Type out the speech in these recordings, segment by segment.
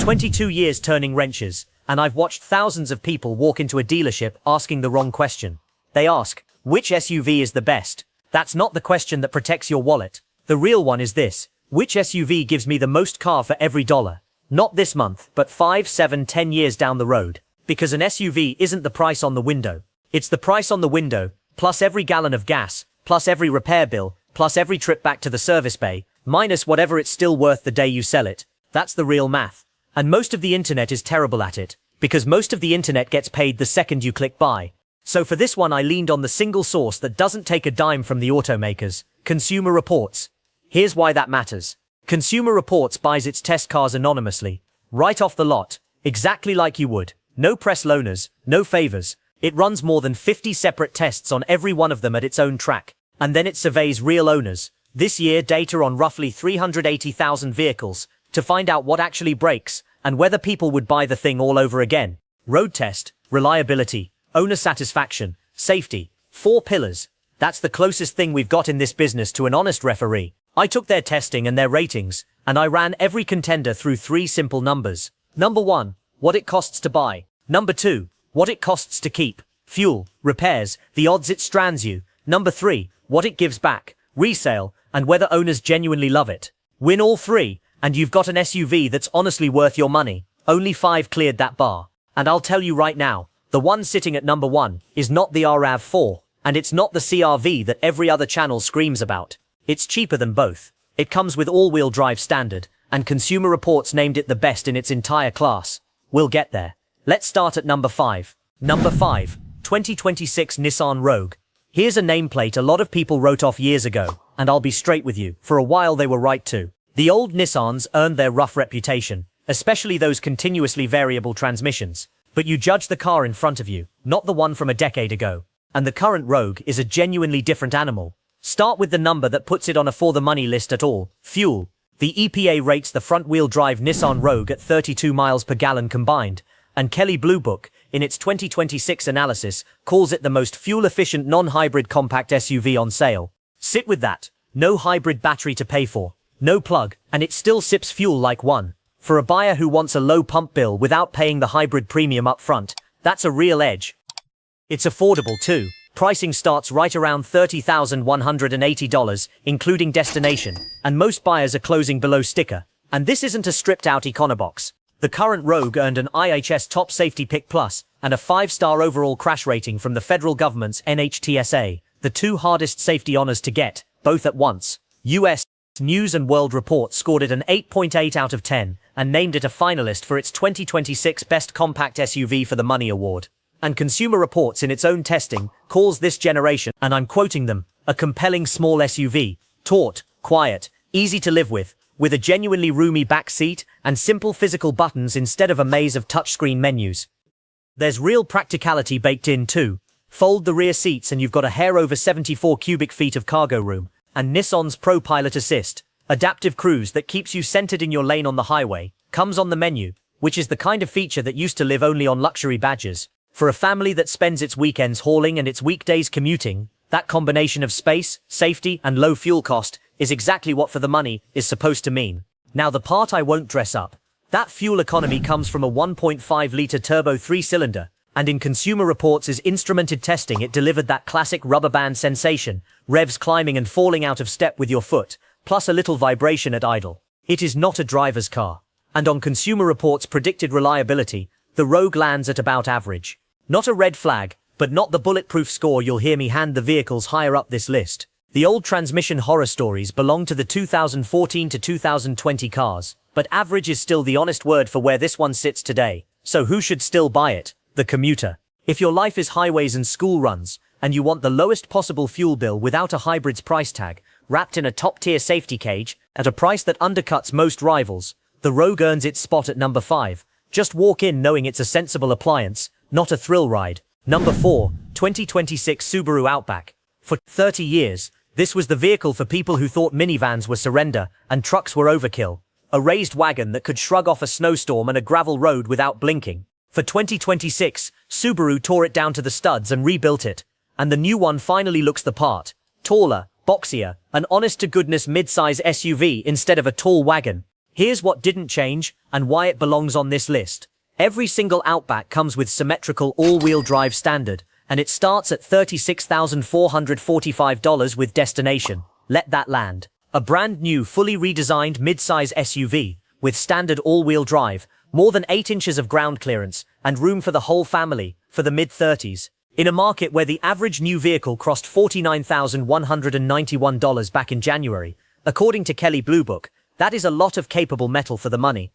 22 years turning wrenches, and I've watched thousands of people walk into a dealership asking the wrong question. They ask, which SUV is the best? That's not the question that protects your wallet. The real one is this: which SUV gives me the most car for every dollar? Not this month, but 5, 7, 10 years down the road. Because an SUV isn't the price on the window. It's the price on the window, plus every gallon of gas, plus every repair bill, plus every trip back to the service bay, minus whatever it's still worth the day you sell it. That's the real math. And most of the internet is terrible at it, because most of the internet gets paid the second you click buy. So for this one I leaned on the single source that doesn't take a dime from the automakers: Consumer Reports. Here's why that matters. Consumer Reports buys its test cars anonymously, right off the lot, exactly like you would. No press loaners, no favors. It runs more than 50 separate tests on every one of them at its own track, and then it surveys real owners. This year data on roughly 380,000 vehicles, to find out what actually breaks, and whether people would buy the thing all over again. Road test, reliability, owner satisfaction, safety, 4 pillars. That's the closest thing we've got in this business to an honest referee. I took their testing and their ratings, and I ran every contender through 3 simple numbers. Number 1, what it costs to buy. Number 2, what it costs to keep. Fuel, repairs, the odds it strands you. Number 3, what it gives back, resale, and whether owners genuinely love it. Win all 3, and you've got an SUV that's honestly worth your money. Only 5 cleared that bar. And I'll tell you right now, the one sitting at number 1 is not the RAV4, and it's not the CRV that every other channel screams about. It's cheaper than both. It comes with all-wheel drive standard, and Consumer Reports named it the best in its entire class. We'll get there. Let's start at number 5. Number 5, 2026 Nissan Rogue. Here's a nameplate a lot of people wrote off years ago, and I'll be straight with you, for a while they were right too. The old Nissans earned their rough reputation, especially those continuously variable transmissions. But you judge the car in front of you, not the one from a decade ago. And the current Rogue is a genuinely different animal. Start with the number that puts it on a for the money list at all: fuel. The EPA rates the front-wheel drive Nissan Rogue at 32 miles per gallon combined, and Kelley Blue Book, in its 2026 analysis, calls it the most fuel-efficient non-hybrid compact SUV on sale. Sit with that. No hybrid battery to pay for, no plug, and it still sips fuel like one. For a buyer who wants a low pump bill without paying the hybrid premium up front, that's a real edge. It's affordable too. Pricing starts right around $30,180, including destination, and most buyers are closing below sticker. And this isn't a stripped-out econobox. The current Rogue earned an IHS Top Safety Pick Plus and a 5-star overall crash rating from the federal government's NHTSA, the 2 hardest safety honors to get, both at once. US News & World Report scored it an 8.8 out of 10 and named it a finalist for its 2026 Best Compact SUV for the Money Award. And Consumer Reports in its own testing calls this generation, and I'm quoting them, a compelling small SUV, taut, quiet, easy to live with a genuinely roomy back seat and simple physical buttons instead of a maze of touchscreen menus. There's real practicality baked in too. Fold the rear seats and you've got a hair over 74 cubic feet of cargo room, and Nissan's Pro Pilot Assist, adaptive cruise that keeps you centered in your lane on the highway, comes on the menu, which is the kind of feature that used to live only on luxury badges. For a family that spends its weekends hauling and its weekdays commuting, that combination of space, safety, and low fuel cost is exactly what for the money is supposed to mean. Now the part I won't dress up. That fuel economy comes from a 1.5-litre turbo 3-cylinder, and in Consumer Reports' instrumented testing it delivered that classic rubber band sensation, revs climbing and falling out of step with your foot, plus a little vibration at idle. It is not a driver's car. And on Consumer Reports' predicted reliability, the Rogue lands at about average. Not a red flag, but not the bulletproof score you'll hear me hand the vehicles higher up this list. The old transmission horror stories belong to the 2014 to 2020 cars, but average is still the honest word for where this one sits today. So who should still buy it? The commuter. If your life is highways and school runs, and you want the lowest possible fuel bill without a hybrid's price tag, wrapped in a top-tier safety cage, at a price that undercuts most rivals, the Rogue earns its spot at number 5. Just walk in knowing it's a sensible appliance, not a thrill ride. Number 4, 2026 Subaru Outback. For 30 years, this was the vehicle for people who thought minivans were surrender and trucks were overkill. A raised wagon that could shrug off a snowstorm and a gravel road without blinking. For 2026, Subaru tore it down to the studs and rebuilt it. And the new one finally looks the part. Taller, boxier, an honest-to-goodness mid-size SUV instead of a tall wagon. Here's what didn't change and why it belongs on this list. Every single Outback comes with symmetrical all-wheel drive standard, and it starts at $36,445 with destination. Let that land. A brand new, fully redesigned mid-size SUV with standard all-wheel drive, more than 8 inches of ground clearance, and room for the whole family for the mid-30s. In a market where the average new vehicle cost $49,191 back in January, according to Kelley Blue Book, that is a lot of capable metal for the money.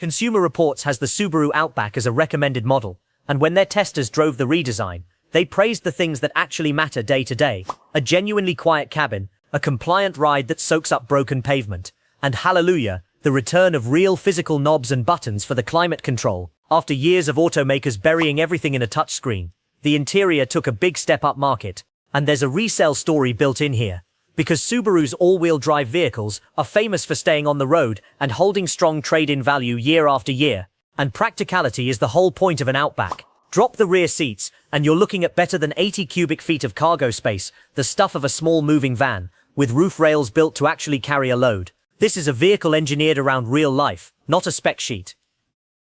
Consumer Reports has the Subaru Outback as a recommended model, and when their testers drove the redesign, they praised the things that actually matter day to day: a genuinely quiet cabin, a compliant ride that soaks up broken pavement, and hallelujah, the return of real physical knobs and buttons for the climate control. After years of automakers burying everything in a touchscreen, the interior took a big step up market, and there's a resale story built in here. Because Subaru's all-wheel drive vehicles are famous for staying on the road and holding strong trade-in value year after year. And practicality is the whole point of an Outback. Drop the rear seats, and you're looking at better than 80 cubic feet of cargo space, the stuff of a small moving van, with roof rails built to actually carry a load. This is a vehicle engineered around real life, not a spec sheet.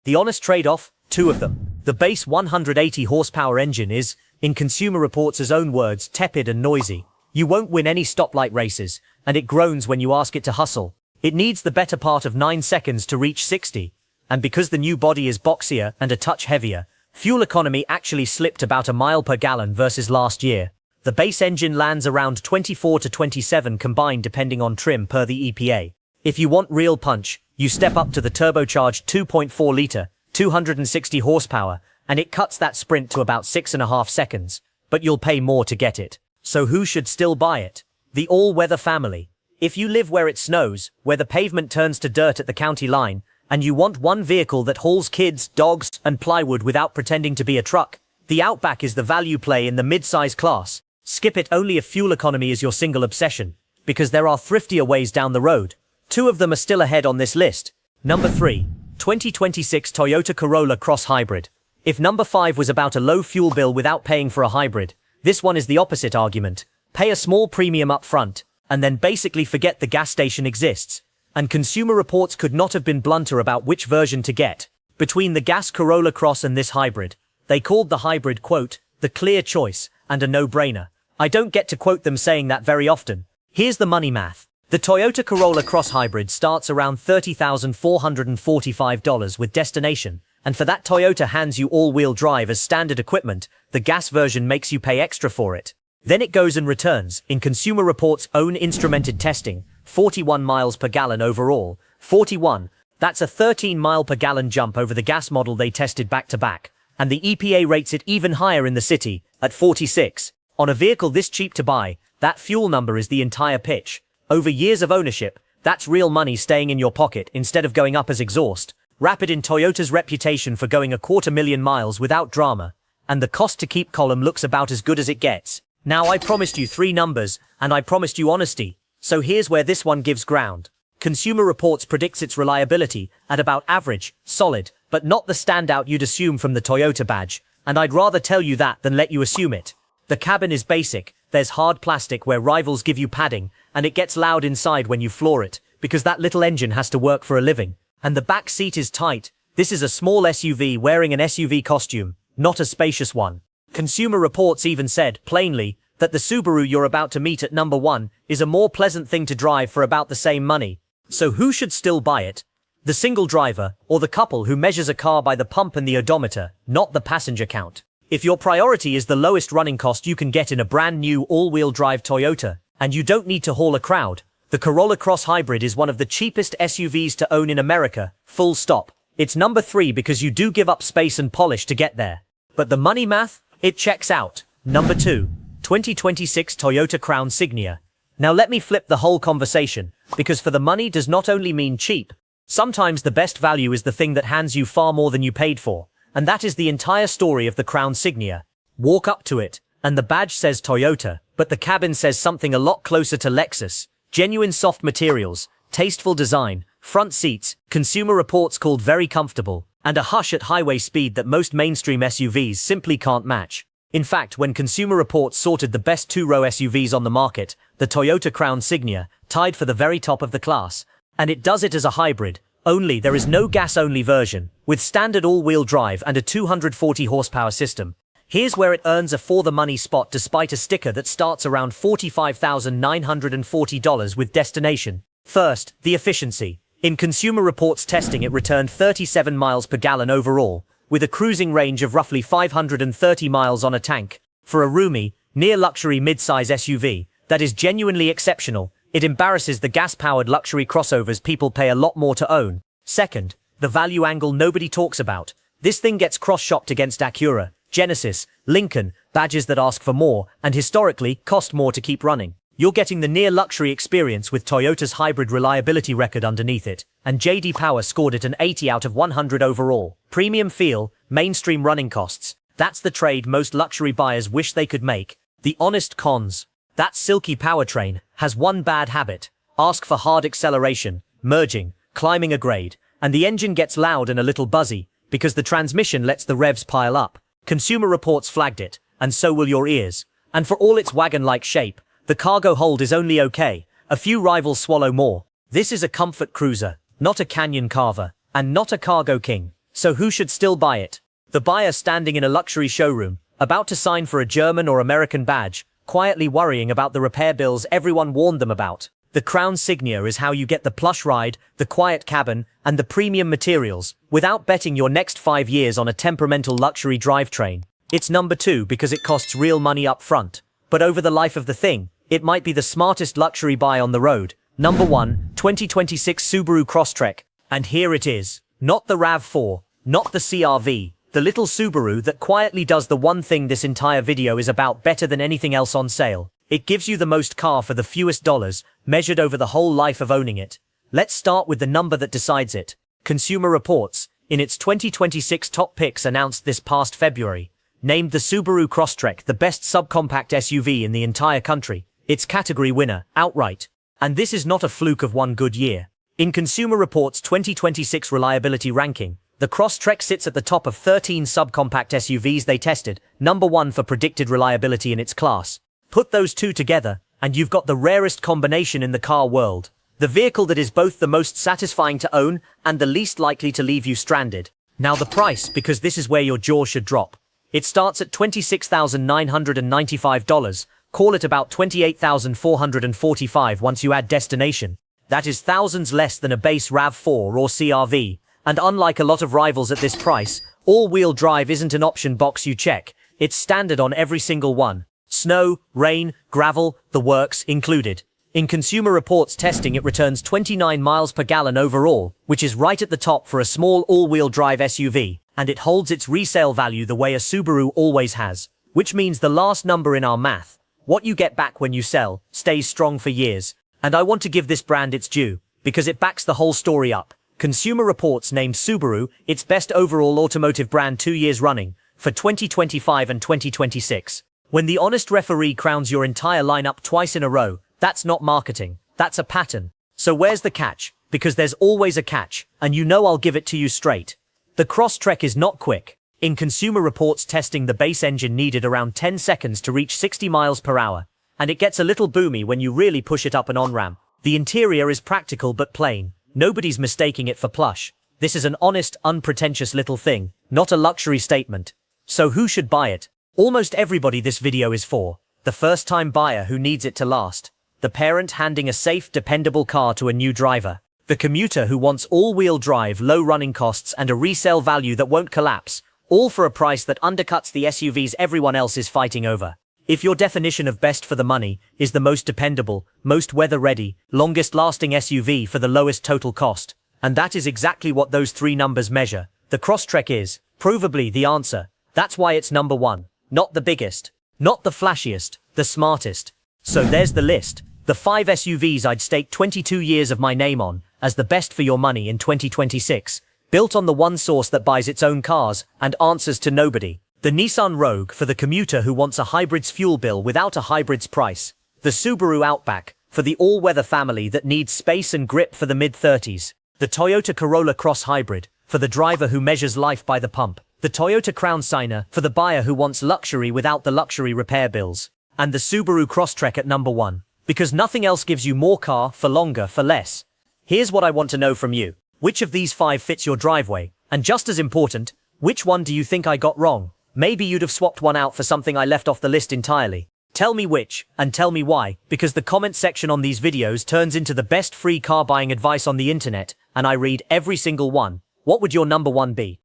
The honest trade-off? 2 of them. The base 180 horsepower engine is, in Consumer Reports' own words, tepid and noisy. You won't win any stoplight races, and it groans when you ask it to hustle. It needs the better part of 9 seconds to reach 60. And because the new body is boxier and a touch heavier, fuel economy actually slipped about a mile per gallon versus last year. The base engine lands around 24 to 27 combined depending on trim per the EPA. If you want real punch, you step up to the turbocharged 2.4-litre, 260 horsepower, and it cuts that sprint to about 6.5 seconds. But you'll pay more to get it. So who should still buy it? The all-weather family. If you live where it snows, where the pavement turns to dirt at the county line, and you want one vehicle that hauls kids, dogs, and plywood without pretending to be a truck, the Outback is the value play in the mid-size class. Skip it. Only if fuel economy is your single obsession, because there are thriftier ways down the road. 2 of them are still ahead on this list. Number 3. 2026 Toyota Corolla Cross Hybrid. If number 5 was about a low fuel bill without paying for a hybrid, this one is the opposite argument. Pay a small premium up front, and then basically forget the gas station exists. And Consumer Reports could not have been blunter about which version to get. Between the gas Corolla Cross and this hybrid, they called the hybrid, quote, the clear choice, and a no-brainer. I don't get to quote them saying that very often. Here's the money math. The Toyota Corolla Cross Hybrid starts around $30,445 with destination, and for that Toyota hands you all-wheel drive as standard equipment. The gas version makes you pay extra for it. Then it goes and returns, in Consumer Reports' own instrumented testing, 41 miles per gallon overall. 41, that's a 13 mile per gallon jump over the gas model they tested back-to-back. And the EPA rates it even higher in the city, at 46. On a vehicle this cheap to buy, that fuel number is the entire pitch. Over years of ownership, that's real money staying in your pocket instead of going up as exhaust. Rapid in Toyota's reputation for going 250,000 miles without drama. And the cost to keep column looks about as good as it gets. Now I promised you 3 numbers, and I promised you honesty. So here's where this one gives ground. Consumer Reports predicts its reliability at about average, solid, but not the standout you'd assume from the Toyota badge. And I'd rather tell you that than let you assume it. The cabin is basic, there's hard plastic where rivals give you padding, and it gets loud inside when you floor it, because that little engine has to work for a living. And the back seat is tight. This is a small SUV wearing an SUV costume, not a spacious one. Consumer Reports even said, plainly, that the Subaru you're about to meet at number 1 is a more pleasant thing to drive for about the same money. So who should still buy it? The single driver, or the couple who measures a car by the pump and the odometer, not the passenger count. If your priority is the lowest running cost you can get in a brand new all-wheel drive Toyota, and you don't need to haul a crowd, the Corolla Cross Hybrid is one of the cheapest SUVs to own in America, full stop. It's number 3 because you do give up space and polish to get there. But the money math? It checks out. Number 2. 2026 Toyota Crown Signia. Now let me flip the whole conversation, because for the money does not only mean cheap. Sometimes the best value is the thing that hands you far more than you paid for. And that is the entire story of the Crown Signia. Walk up to it, and the badge says Toyota, but the cabin says something a lot closer to Lexus. Genuine soft materials, tasteful design, front seats, Consumer Reports called very comfortable, and a hush at highway speed that most mainstream SUVs simply can't match. In fact, when Consumer Reports sorted the best 2-row SUVs on the market, the Toyota Crown Signia tied for the very top of the class. And it does it as a hybrid, only there is no gas-only version, with standard all-wheel drive and a 240 horsepower system. Here's where it earns a for-the-money spot despite a sticker that starts around $45,940 with destination. First, the efficiency. In Consumer Reports testing, it returned 37 miles per gallon overall, with a cruising range of roughly 530 miles on a tank. For a roomy, near-luxury mid-size SUV, that is genuinely exceptional. It embarrasses the gas-powered luxury crossovers people pay a lot more to own. Second, the value angle nobody talks about. This thing gets cross-shopped against Acura, Genesis, Lincoln, badges that ask for more, and historically, cost more to keep running. You're getting the near-luxury experience with Toyota's hybrid reliability record underneath it, and J.D. Power scored it an 80 out of 100 overall. Premium feel, mainstream running costs. That's the trade most luxury buyers wish they could make. The honest cons. That silky powertrain has one bad habit. Ask for hard acceleration, merging, climbing a grade, and the engine gets loud and a little buzzy, because the transmission lets the revs pile up. Consumer Reports flagged it, and so will your ears. And for all its wagon-like shape, the cargo hold is only okay. A few rivals swallow more. This is a comfort cruiser, not a canyon carver, and not a cargo king. So who should still buy it? The buyer standing in a luxury showroom, about to sign for a German or American badge, quietly worrying about the repair bills everyone warned them about. The Crown Signia is how you get the plush ride, the quiet cabin, and the premium materials, without betting your next 5 years on a temperamental luxury drivetrain. It's number 2 because it costs real money up front. But over the life of the thing, it might be the smartest luxury buy on the road. Number 1, 2026 Subaru Crosstrek. And here it is. Not the RAV4, not the CRV, the little Subaru that quietly does the one thing this entire video is about better than anything else on sale. It gives you the most car for the fewest dollars, measured over the whole life of owning it. Let's start with the number that decides it. Consumer Reports, in its 2026 top picks announced this past February, named the Subaru Crosstrek the best subcompact SUV in the entire country. Its category winner, outright. And this is not a fluke of one good year. In Consumer Reports' 2026 reliability ranking, the Crosstrek sits at the top of 13 subcompact SUVs they tested, number 1 for predicted reliability in its class. Put those two together, and you've got the rarest combination in the car world. The vehicle that is both the most satisfying to own and the least likely to leave you stranded. Now the price, because this is where your jaw should drop. It starts at $26,995, call it about $28,445 once you add destination. That is thousands less than a base RAV4 or CRV, and unlike a lot of rivals at this price, all-wheel drive isn't an option box you check, it's standard on every single one. Snow, rain, gravel, the works included. In Consumer Reports testing, it returns 29 miles per gallon overall, which is right at the top for a small all-wheel drive SUV, and it holds its resale value the way a Subaru always has, which means the last number in our math, what you get back when you sell, stays strong for years. And I want to give this brand its due, because it backs the whole story up. Consumer Reports named Subaru its best overall automotive brand 2 years running, for 2025 and 2026. When the honest referee crowns your entire lineup twice in a row, that's not marketing, that's a pattern. So where's the catch? Because there's always a catch, and you know I'll give it to you straight. The Crosstrek is not quick. In Consumer Reports testing, the base engine needed around 10 seconds to reach 60 miles per hour, and it gets a little boomy when you really push it up an on-ramp. The interior is practical but plain. Nobody's mistaking it for plush. This is an honest, unpretentious little thing, not a luxury statement. So who should buy it? Almost everybody this video is for. The first-time buyer who needs it to last. The parent handing a safe, dependable car to a new driver. The commuter who wants all-wheel drive, low running costs, and a resale value that won't collapse, all for a price that undercuts the SUVs everyone else is fighting over. If your definition of best for the money is the most dependable, most weather-ready, longest-lasting SUV for the lowest total cost, and that is exactly what those three numbers measure, the Crosstrek is, provably, the answer. That's why it's number 1. Not the biggest, not the flashiest, the smartest. So there's the list. The 5 SUVs I'd stake 22 years of my name on, as the best for your money in 2026. Built on the one source that buys its own cars, and answers to nobody. The Nissan Rogue for the commuter who wants a hybrid's fuel bill without a hybrid's price. The Subaru Outback for the all-weather family that needs space and grip for the mid-30s. The Toyota Corolla Cross Hybrid for the driver who measures life by the pump. The Toyota Crown Signia for the buyer who wants luxury without the luxury repair bills. And the Subaru Crosstrek at number 1. Because nothing else gives you more car for longer for less. Here's what I want to know from you. Which of these 5 fits your driveway? And just as important, which one do you think I got wrong? Maybe you'd have swapped one out for something I left off the list entirely. Tell me which, and tell me why, because the comment section on these videos turns into the best free car buying advice on the internet, and I read every single one. What would your number 1 be?